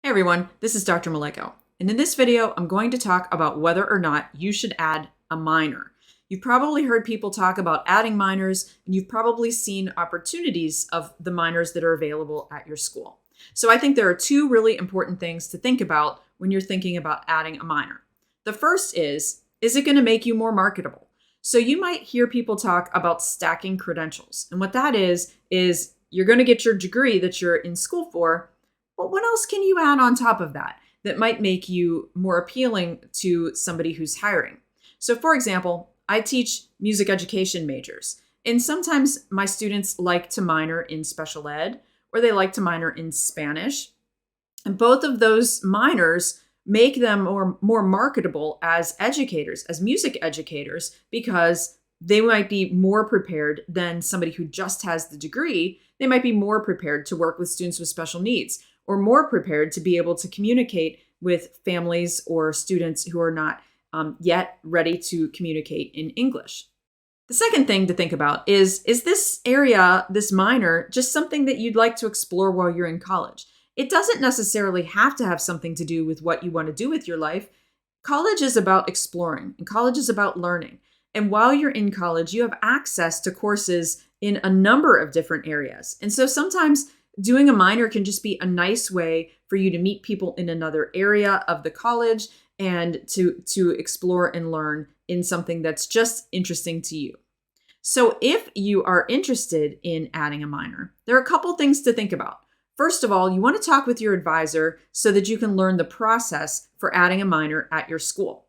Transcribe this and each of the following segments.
Hey everyone, this is Dr. Maleko, and in this video, I'm going to talk about whether or not you should add a minor. You've probably heard people talk about adding minors, and you've probably seen opportunities of the minors that are available at your school. So I think there are two really important things to think about when you're thinking about adding a minor. The first is it going to make you more marketable? So you might hear people talk about stacking credentials, and what that is you're going to get your degree that you're in school for. But what else can you add on top of that that might make you more appealing to somebody who's hiring? So for example, I teach music education majors, and sometimes my students like to minor in special ed or they like to minor in Spanish. And both of those minors make them more marketable as educators, as music educators, because they might be more prepared than somebody who just has the degree. They might be more prepared to work with students with special needs, or more prepared to be able to communicate with families or students who are not yet ready to communicate in English. The second thing to think about is this area, this minor, just something that you'd like to explore while you're in college? It doesn't necessarily have to have something to do with what you want to do with your life. College is about exploring, and college is about learning. And while you're in college, you have access to courses in a number of different areas. And so sometimes doing a minor can just be a nice way for you to meet people in another area of the college and to explore and learn in something that's just interesting to you. So if you are interested in adding a minor, there are a couple things to think about. First of all, you want to talk with your advisor so that you can learn the process for adding a minor at your school.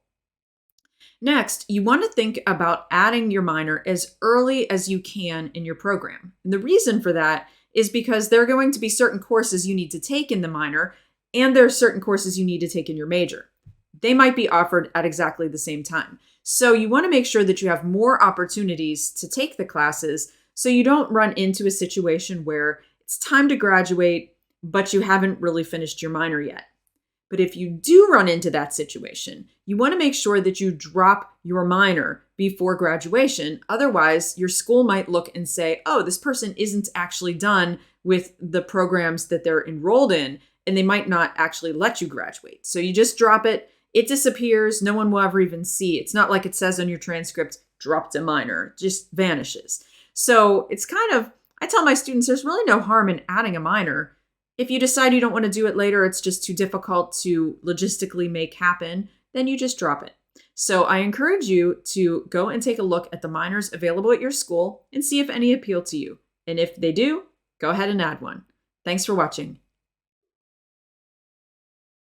Next, you want to think about adding your minor as early as you can in your program. And the reason for that is because there are going to be certain courses you need to take in the minor, and there are certain courses you need to take in your major. They might be offered at exactly the same time. So you want to make sure that you have more opportunities to take the classes so you don't run into a situation where it's time to graduate, but you haven't really finished your minor yet. But if you do run into that situation, you want to make sure that you drop your minor before graduation. Otherwise, your school might look and say, oh, this person isn't actually done with the programs that they're enrolled in, and they might not actually let you graduate. So you just drop it. It disappears. No one will ever even see. It's not like it says on your transcript, dropped a minor, it just vanishes. So it's kind of, I tell my students, there's really no harm in adding a minor. If you decide you don't want to do it later, it's just too difficult to logistically make happen, then you just drop it. So I encourage you to go and take a look at the minors available at your school and see if any appeal to you. And if they do, go ahead and add one. Thanks for watching.